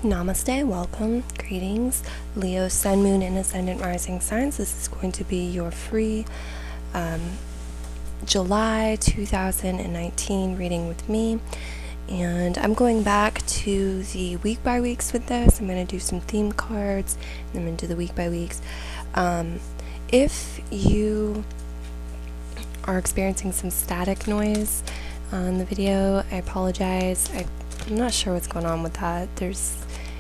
Namaste, welcome, greetings, Leo, Sun, Moon, and Ascendant Rising signs. This is going to be your free July 2019 reading with me. And I'm going back to the week by weeks with this. I'm going to do some theme cards, and I'm going to do the week by weeks. If you are experiencing some static noise on the video, I apologize. I'm not sure what's going on with that.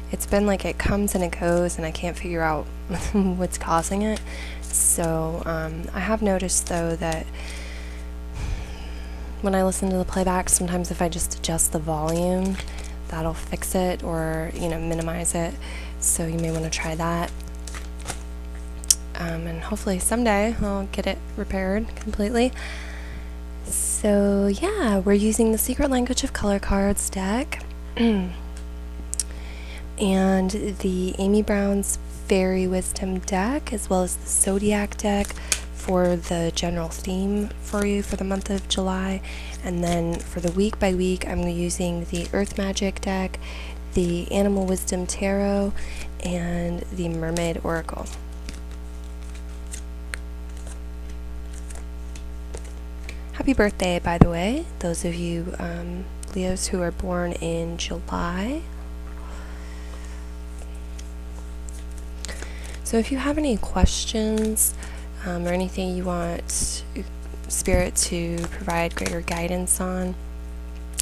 It's been like it comes and it goes, and I can't figure out what's causing it. So I have noticed though that when I listen to the playback, sometimes if I just adjust the volume, that'll fix it, or minimize it. So you may want to try that. And hopefully someday I'll get it repaired completely. So yeah, we're using the Secret Language of Color cards deck and the Amy Brown's Fairy Wisdom deck, as well as the Zodiac deck for the general theme for you for the month of July. And then for the week by week, I'm using the Earth Magic deck, the Animal Wisdom Tarot, and the Mermaid Oracle. Happy birthday, by the way, those of you Leos who are born in July. So if you have any questions or anything you want Spirit to provide greater guidance on,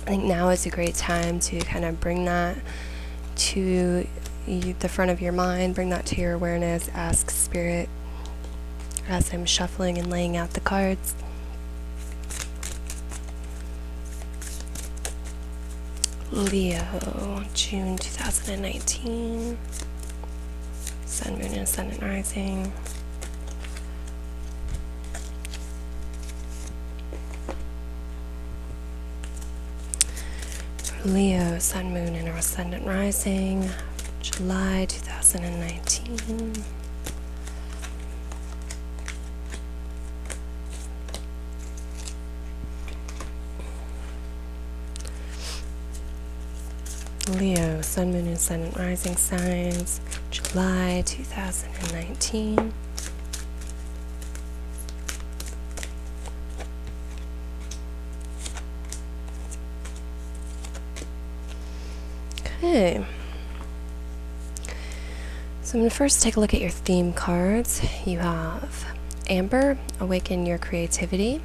I think now is a great time to kind of bring that to the front of your mind, bring that to your awareness, ask Spirit as I'm shuffling and laying out the cards. Leo, June 2019. Sun, Moon, and Ascendant Rising. For Leo, Sun, Moon, and Ascendant Rising, July 2019. Leo, Sun, Moon, and Ascendant Rising signs, July 2019. Okay. So I'm going to first take a look at your theme cards. You have Amber, Awaken Your Creativity.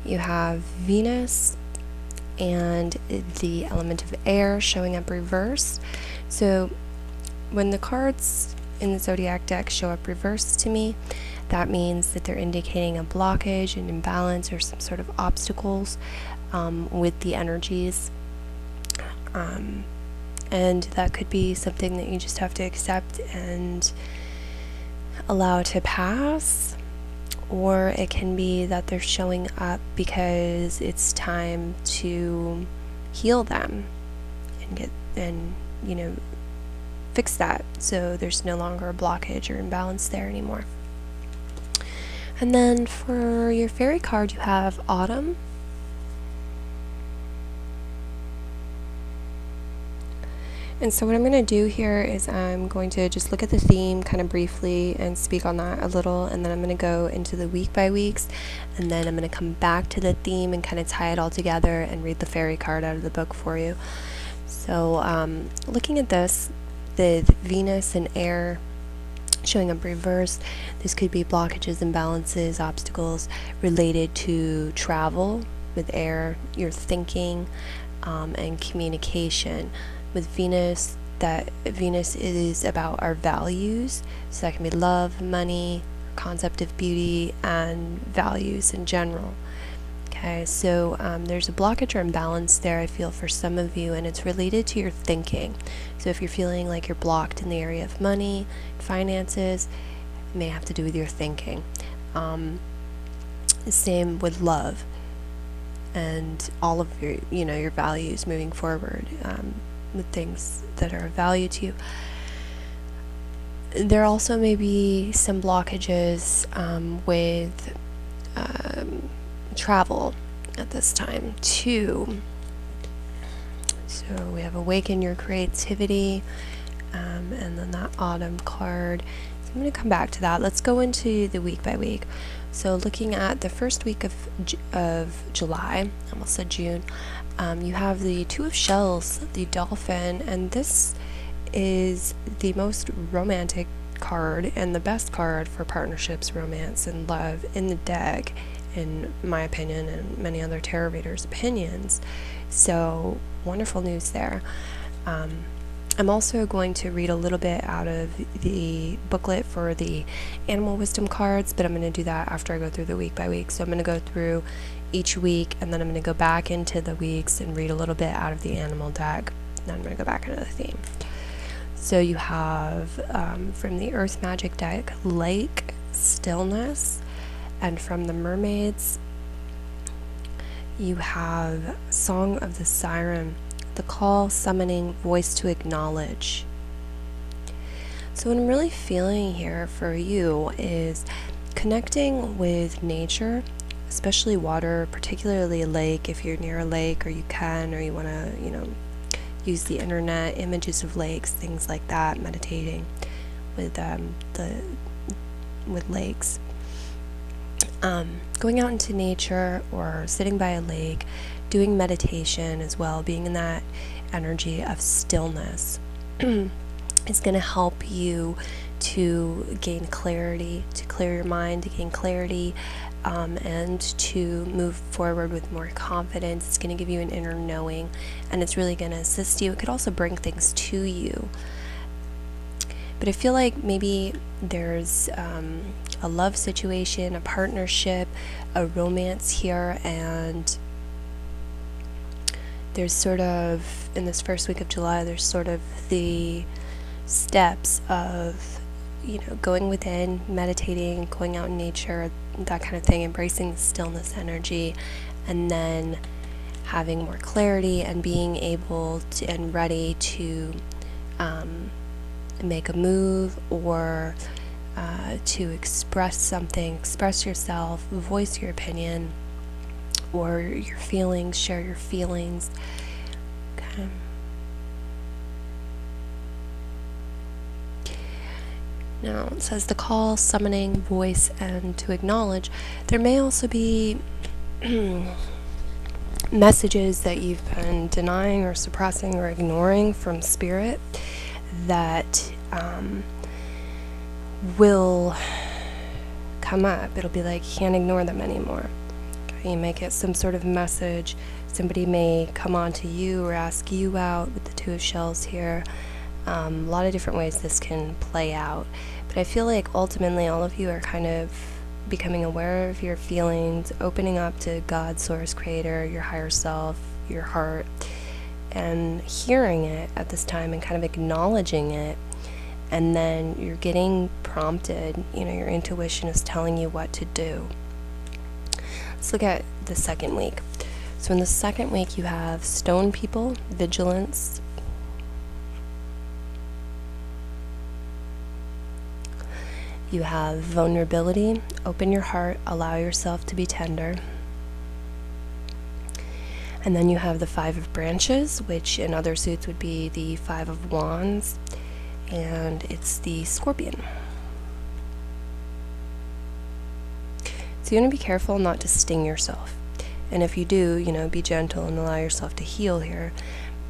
You have Venus and the element of air showing up reverse. So when the cards in the Zodiac deck show up reverse to me, that means that they're indicating a blockage, an imbalance, or some sort of obstacles with the energies. And that could be something that you just have to accept and allow to pass. Or it can be that they're showing up because it's time to heal them and fix that, so there's no longer a blockage or imbalance there anymore. And then for your fairy card, you have Autumn. And so what I'm going to do here is I'm going to just look at the theme kind of briefly and speak on that a little, and then I'm going to go into the week by weeks, and then I'm going to come back to the theme and kind of tie it all together and read the fairy card out of the book for you. So looking at this, the Venus and air showing up reverse, this could be blockages, imbalances, obstacles related to travel with air, your thinking, and communication. With Venus, that Venus is about our values, so that can be love, money, concept of beauty, and values in general. Okay, so there's a blockage or imbalance there, I feel, for some of you, and it's related to your thinking. So if you're feeling like you're blocked in the area of money, finances, it may have to do with your thinking. Same with love and all of your, your values moving forward. With things that are of value to you. There also may be some blockages with travel at this time too. So we have awaken your creativity, and then that autumn card. So I'm going to come back to that. Let's go into the week by week. So looking at the first week of July, I almost said June, you have the Two of Shells, the Dolphin, and this is the most romantic card and the best card for partnerships, romance, and love in the deck, in my opinion and many other tarot readers' opinions. So wonderful news there. I'm also going to read a little bit out of the booklet for the animal wisdom cards, but I'm going to do that after I go through the week by week. So I'm going to go through each week, and then I'm going to go back into the weeks and read a little bit out of the animal deck. Then I'm going to go back into the theme. So you have from the Earth Magic deck, Lake, Stillness, and from the Mermaids, you have Song of the Siren, the call, summoning, voice to acknowledge. So what I'm really feeling here for you is connecting with nature, especially water, particularly a lake, if you're near a lake or you can, or you want to, use the internet, images of lakes, things like that, meditating with lakes. Going out into nature or sitting by a lake, doing meditation as well, being in that energy of stillness is going to help you to gain clarity, to clear your mind, to gain clarity, and to move forward with more confidence. It's going to give you an inner knowing, and it's really going to assist you. It could also bring things to you. But I feel like maybe there's a love situation, a partnership, a romance here, and there's sort of, in this first week of July, there's sort of the steps of, going within, meditating, going out in nature, that kind of thing, embracing the stillness energy, and then having more clarity and being able to and ready to make a move or to express something, express yourself, voice your opinion or your feelings, share your feelings. Okay. Now it says the call, summoning, voice, and to acknowledge. There may also be messages that you've been denying or suppressing or ignoring from spirit that will come up. It'll be like you can't ignore them anymore. Okay, you may get some sort of message. Somebody may come on to you or ask you out with the Two of Shells here. A lot of different ways this can play out. But I feel like ultimately all of you are kind of becoming aware of your feelings, opening up to God, Source, Creator, your higher self, your heart, and hearing it at this time and kind of acknowledging it. And then you're getting prompted, your intuition is telling you what to do. Let's look at the second week. So in the second week you have Stone People, Vigilance, you have Vulnerability, open your heart, allow yourself to be tender. And then you have the Five of Branches, which in other suits would be the Five of Wands, and it's the Scorpion. So you want to be careful not to sting yourself. And if you do, be gentle and allow yourself to heal here.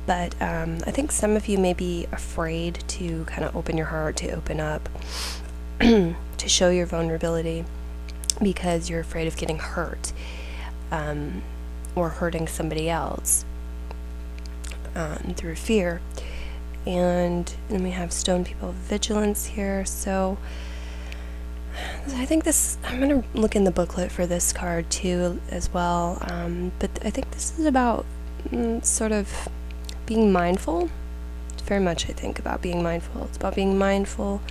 But I think some of you may be afraid to kind of open your heart, to open up, to show your vulnerability because you're afraid of getting hurt or hurting somebody else through fear. And then we have Stone People, Vigilance here. So I think I'm going to look in the booklet for this card too as well. But I think this is about sort of being mindful. It's very much, I think, about being mindful. It's about being mindful,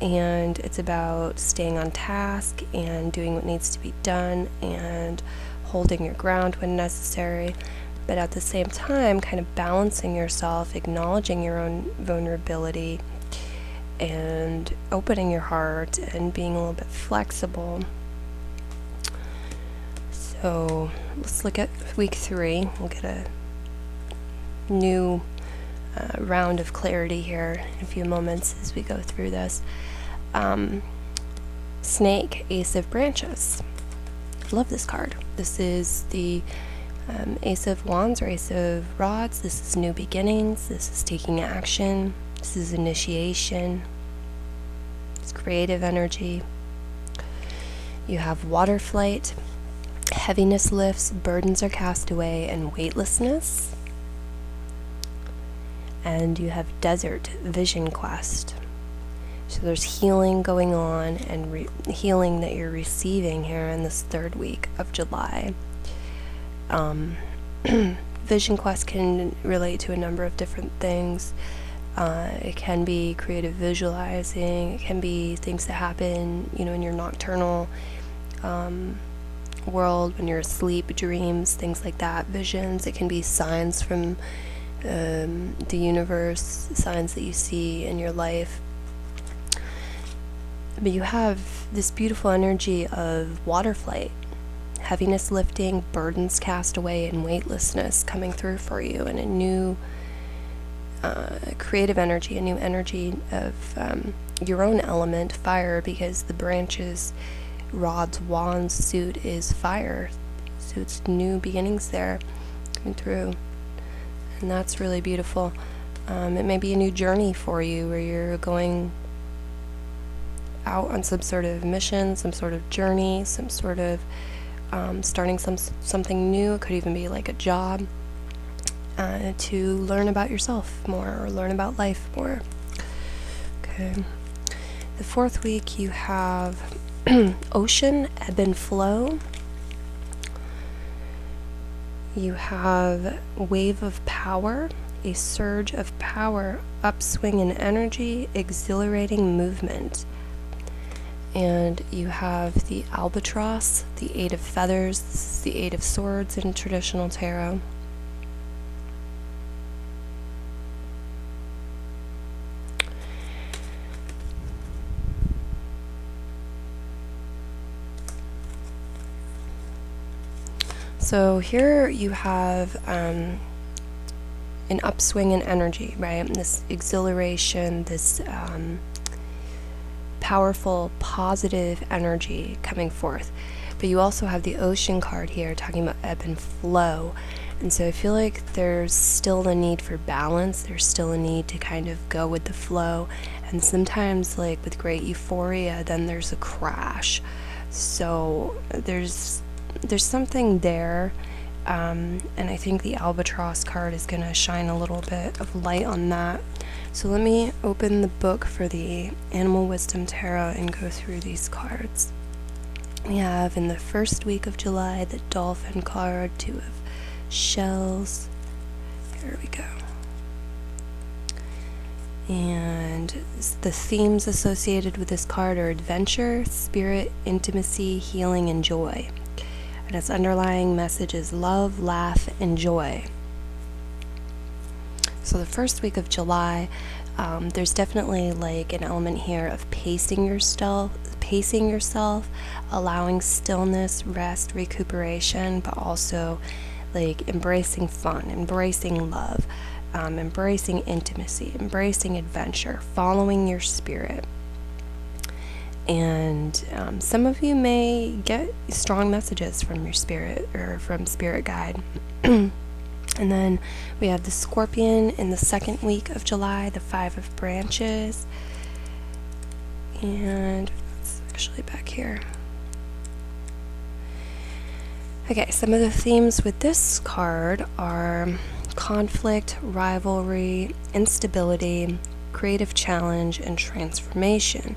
and it's about staying on task and doing what needs to be done and holding your ground when necessary. But at the same time, kind of balancing yourself, acknowledging your own vulnerability, and opening your heart and being a little bit flexible. So let's look at week 3. We'll get a new round of clarity here in a few moments as we go through this. Snake, Ace of Branches. I love this card. This is the Ace of Wands or Ace of Rods. This is new beginnings. This is taking action. This is initiation. It's creative energy. You have water flight. Heaviness lifts, burdens are cast away, and weightlessness. And you have desert, vision quest. So there's healing going on and healing that you're receiving here in this third week of July. Vision quest can relate to a number of different things. It can be creative visualizing. It can be things that happen, in your nocturnal world when you're asleep, dreams, things like that, visions. It can be signs from the universe, signs that you see in your life. But you have this beautiful energy of water flight, heaviness lifting, burdens cast away, and weightlessness coming through for you, and a new creative energy, a new energy of your own element, fire, because the branches, rods, wands suit is fire. So it's new beginnings there coming through. And that's really beautiful. It may be a new journey for you where you're going out on some sort of mission, some sort of journey, some sort of starting something new. It could even be like a job to learn about yourself more or learn about life more. Okay. The fourth week you have ocean, ebb and flow. You have wave of power, a surge of power, upswing in energy, exhilarating movement. And you have the albatross, the Eight of Feathers. This is the Eight of Swords in traditional tarot. So here you have an upswing in energy, right? This exhilaration, this powerful, positive energy coming forth. But you also have the ocean card here talking about ebb and flow. And so I feel like there's still a need for balance. There's still a need to kind of go with the flow. And sometimes, like with great euphoria, then there's a crash. So there's something there. And I think the albatross card is going to shine a little bit of light on that. So let me open the book for the Animal Wisdom Tarot and go through these cards. We have in the first week of July the Dolphin card, Two of Shells. Here we go. And the themes associated with this card are adventure, spirit, intimacy, healing, and joy. And its underlying message is love, laugh, and joy. So the first week of July, there's definitely like an element here of pacing yourself, allowing stillness, rest, recuperation, but also like embracing fun, embracing love, embracing intimacy, embracing adventure, following your spirit. And some of you may get strong messages from your spirit or from spirit guide. And then we have the Scorpion in the second week of July, the Five of Branches. And it's actually back here. Okay, some of the themes with this card are conflict, rivalry, instability, creative challenge, and transformation.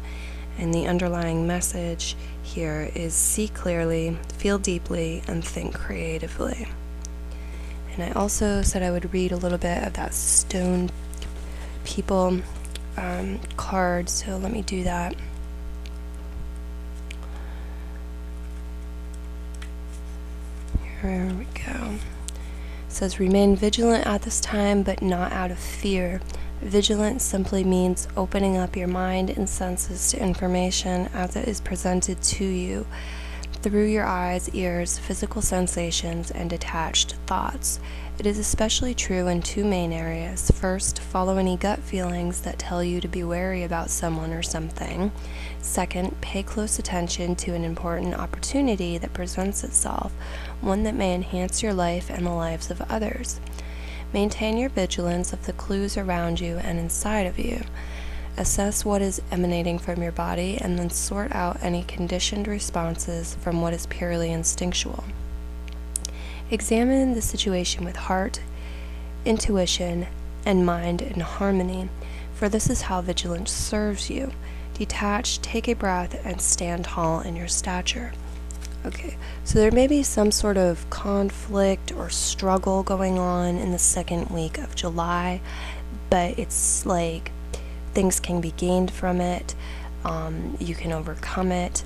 And the underlying message here is see clearly, feel deeply, and think creatively. And I also said I would read a little bit of that Stone People card, so let me do that. Here we go. It says, remain vigilant at this time, but not out of fear. Vigilant simply means opening up your mind and senses to information as it is presented to you. through your eyes, ears, physical sensations, and detached thoughts. It is especially true in two main areas. First, follow any gut feelings that tell you to be wary about someone or something. Second, pay close attention to an important opportunity that presents itself, one that may enhance your life and the lives of others. Maintain your vigilance of the clues around you and inside of you. Assess what is emanating from your body and then sort out any conditioned responses from what is purely instinctual. Examine the situation with heart, intuition, and mind in harmony, for this is how vigilance serves you. Detach, take a breath, and stand tall in your stature. Okay, so there may be some sort of conflict or struggle going on in the second week of July, but it's like things can be gained from it. You can overcome it.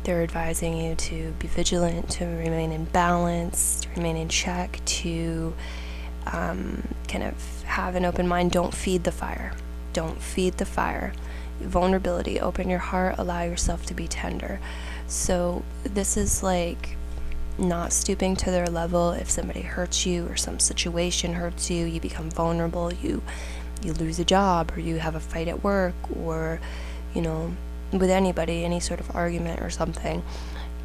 They're advising you to be vigilant, to remain in balance, to remain in check, to kind of have an open mind. Don't feed the fire. Don't feed the fire. Vulnerability. Open your heart. Allow yourself to be tender. So this is like not stooping to their level. If somebody hurts you or some situation hurts you, you become vulnerable. You lose a job, or you have a fight at work, or with anybody, any sort of argument or something.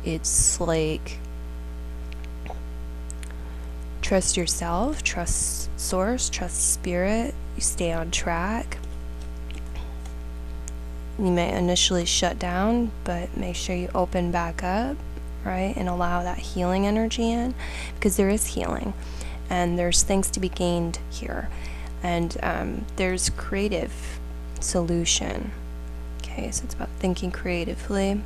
It's like, trust yourself, trust source, trust spirit. You stay on track. You may initially shut down, but make sure you open back up, right? And allow that healing energy in, because there is healing and there's things to be gained here. And there's creative solution. Okay, so it's about thinking creatively.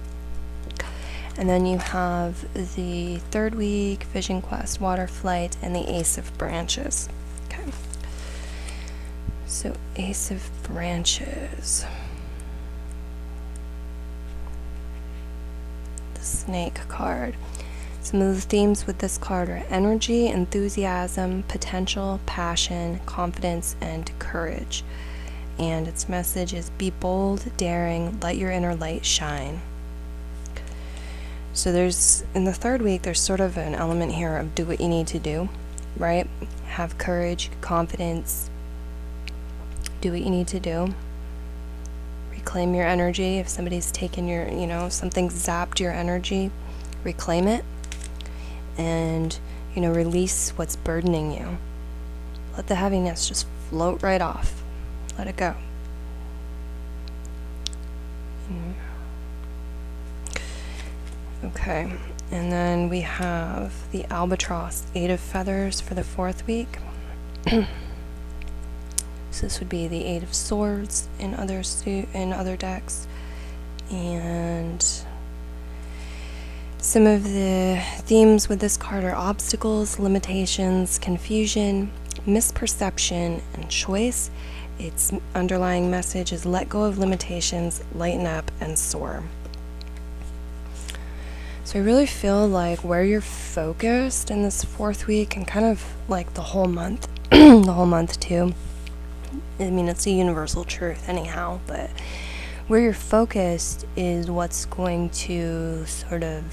And then you have the third week, Vision Quest, Water Flight, and the Ace of Branches. Okay. So Ace of Branches. The Snake card. Some of the themes with this card are energy, enthusiasm, potential, passion, confidence, and courage. And its message is be bold, daring, let your inner light shine. So in the third week, there's sort of an element here of do what you need to do, right? Have courage, confidence, do what you need to do. Reclaim your energy. If somebody's taken something zapped your energy, reclaim it. And, release what's burdening you. Let the heaviness just float right off. Let it go. Okay, and then we have the Albatross, 8 of Feathers for the fourth week. So this would be the 8 of Swords in other decks. And some of the themes with this card are obstacles, limitations, confusion, misperception, and choice. Its underlying message is let go of limitations, lighten up, and soar. So I really feel like where you're focused in this fourth week, and kind of like the whole month, the whole month too. I mean, it's a universal truth anyhow, but where you're focused is what's going to sort of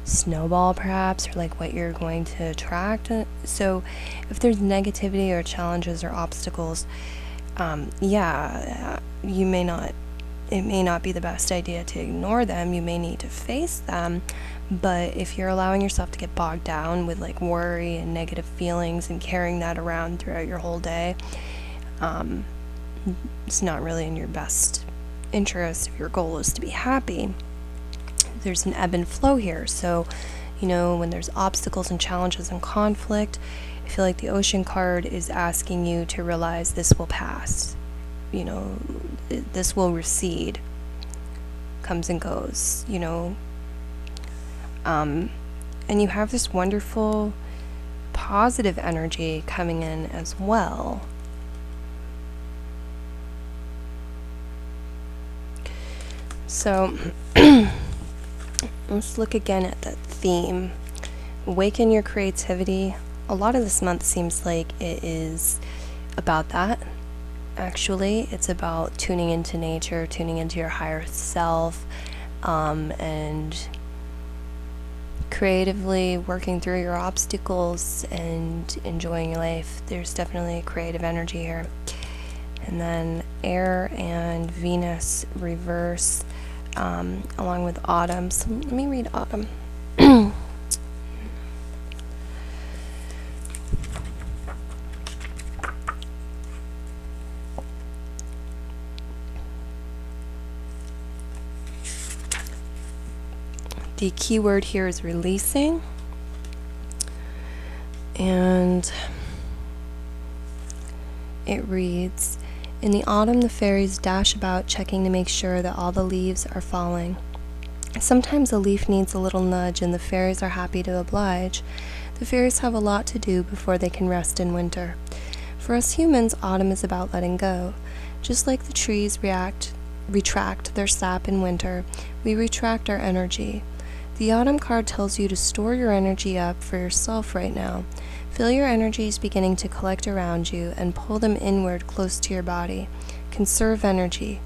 snowball perhaps, or like what you're going to attract. So if there's negativity or challenges or obstacles, it may not be the best idea to ignore them. You may need to face them, but if you're allowing yourself to get bogged down with like worry and negative feelings and carrying that around throughout your whole day, it's not really in your best interest if your goal is to be happy. There's an ebb and flow here. So, when there's obstacles and challenges and conflict, I feel like the Ocean card is asking you to realize this will pass. This will recede. Comes and goes, and you have this wonderful positive energy coming in as well. So let's look again at that theme. Awaken your creativity. A lot of this month seems like it is about that. Actually, it's about tuning into nature, tuning into your higher self, and creatively working through your obstacles and enjoying your life. There's definitely a creative energy here. And then air and Venus reverse, along with autumn. So let me read autumn. The key word here is releasing. And it reads, in the autumn, the fairies dash about checking to make sure that all the leaves are falling. Sometimes a leaf needs a little nudge, and the fairies are happy to oblige. The fairies have a lot to do before they can rest in winter. For us humans, autumn is about letting go. Just like the trees retract their sap in winter, we retract our energy. The autumn card tells you to store your energy up for yourself right now. Feel your energies beginning to collect around you and pull them inward close to your body. Conserve energy.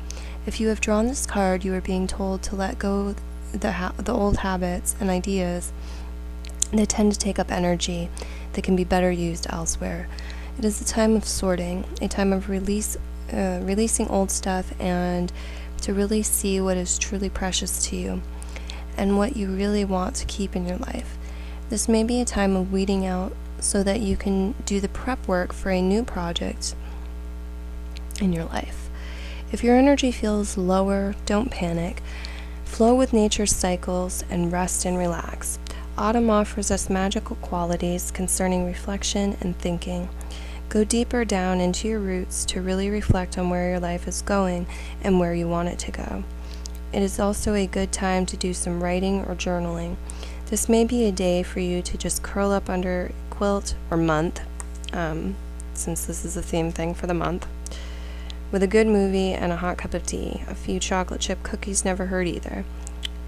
If you have drawn this card, you are being told to let go the old habits and ideas that tend to take up energy that can be better used elsewhere. It is a time of sorting, a time of releasing old stuff and to really see what is truly precious to you and what you really want to keep in your life. This may be a time of weeding out so that you can do the prep work for a new project in your life. If your energy feels lower, don't panic. Flow with nature's cycles and rest and relax. Autumn offers us magical qualities concerning reflection and thinking. Go deeper down into your roots to really reflect on where your life is going and where you want it to go. It is also a good time to do some writing or journaling. This may be a day for you to just curl up under a quilt or month, since this is the theme thing for the month, with a good movie and a hot cup of tea. A few chocolate chip cookies never hurt either.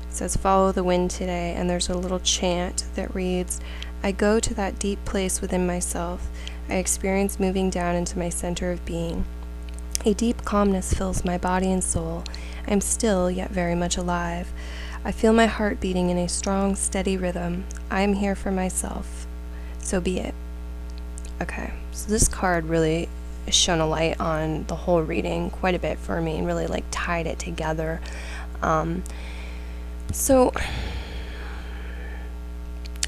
It says follow the wind today, and there's a little chant that reads, I go to that deep place within myself. I experience moving down into my center of being. A deep calmness fills my body and soul. I am still, yet very much alive. I feel my heart beating in a strong, steady rhythm. I am here for myself. So be it. Okay, so this card really shone a light on the whole reading quite a bit for me and really tied it together. So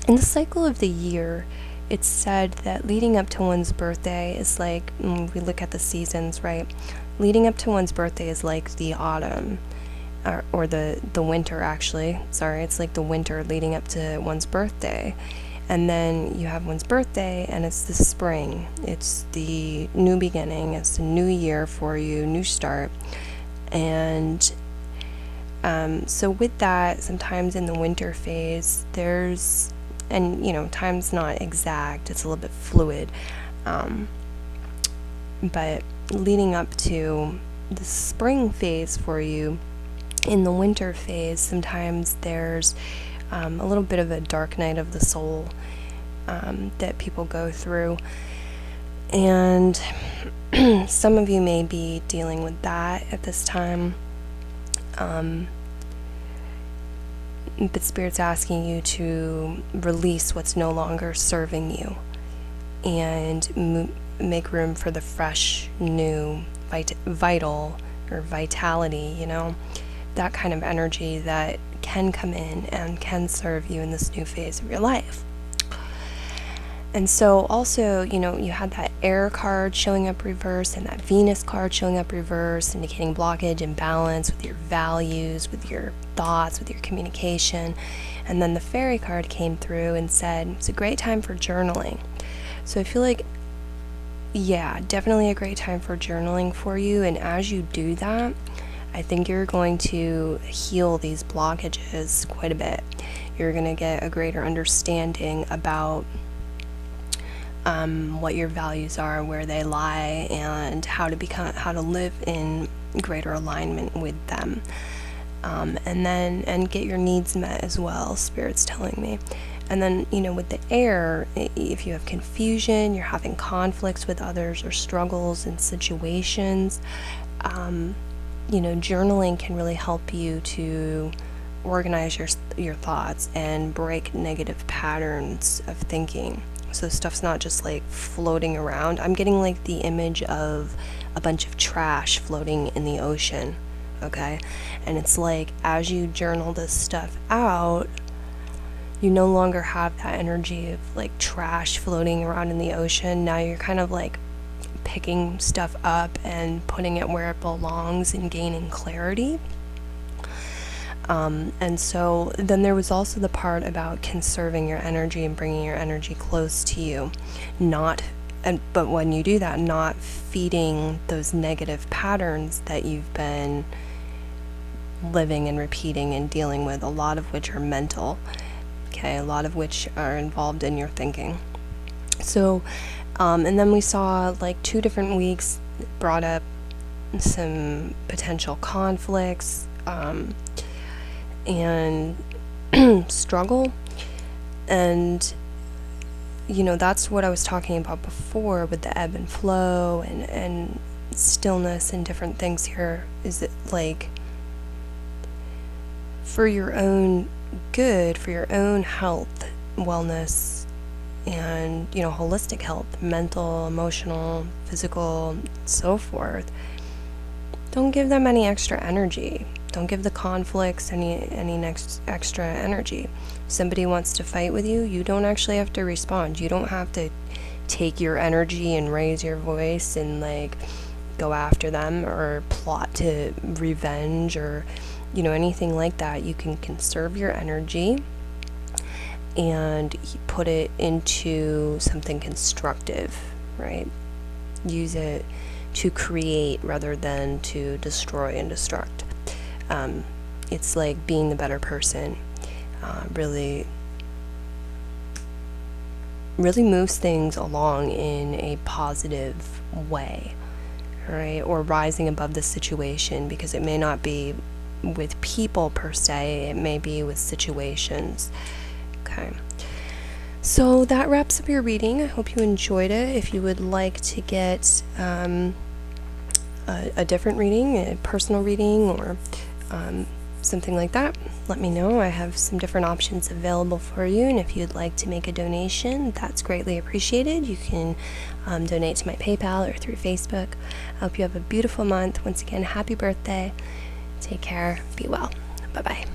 in the cycle of the year, it's said that leading up to one's birthday is we look at the seasons, right? Leading up to one's birthday is like the autumn, or the winter, actually. Sorry, it's like the winter leading up to one's birthday. And then you have one's birthday, and it's the spring. It's the new beginning. It's the new year for you, new start. And so with that, sometimes in the winter phase, there's, and time's not exact, it's a little bit fluid, but leading up to the spring phase for you, in the winter phase, sometimes there's a little bit of a dark night of the soul that people go through, and some of you may be dealing with that at this time. But Spirit's asking you to release what's no longer serving you and make room for the fresh, new, vital, or vitality, that kind of energy that can come in and can serve you in this new phase of your life. And so also, you had that air card showing up reverse and that Venus card showing up reverse, indicating blockage, imbalance with your values, with your thoughts, with your communication. And then the fairy card came through and said, it's a great time for journaling. So I feel like, yeah, definitely a great time for journaling for you. And as you do that, I think you're going to heal these blockages quite a bit. You're going to get a greater understanding about what your values are, where they lie, and how to live in greater alignment with them, and get your needs met as well, Spirit's telling me. And then with the air, if you have confusion, you're having conflicts with others or struggles in situations, journaling can really help you to organize your thoughts and break negative patterns of thinking. So stuff's not just like floating around. I'm getting like the image of a bunch of trash floating in the ocean, okay? And it's like as you journal this stuff out, you no longer have that energy of like trash floating around in the ocean. Now you're kind of like picking stuff up and putting it where it belongs and gaining clarity. And so then there was also the part about conserving your energy and bringing your energy close to you, but when you do that, not feeding those negative patterns that you've been living and repeating and dealing with, a lot of which are mental, okay, a lot of which are involved in your thinking. So, and then we saw like 2 different weeks brought up some potential conflicts, and struggle, and that's what I was talking about before with the ebb and flow and stillness and different things here. Is it like for your own good, for your own health, wellness, and holistic health, mental, emotional, physical, so forth, don't give them any extra energy. Don't give the conflicts any next extra energy. If somebody wants to fight with you, you don't actually have to respond. You don't have to take your energy and raise your voice and like go after them or plot to revenge or anything like that. You can conserve your energy and put it into something constructive, right? Use it to create rather than to destroy and destruct. It's like being the better person really moves things along in a positive way, right? Or rising above the situation, because it may not be with people per se, it may be with situations. Okay. So that wraps up your reading. I hope you enjoyed it. If you would like to get a different reading, a personal reading, or something like that, let me know. I have some different options available for you, and if you'd like to make a donation, that's greatly appreciated. You can donate to my PayPal or through Facebook. I hope you have a beautiful month. Once again, happy birthday. Take care. Be well. Bye-bye.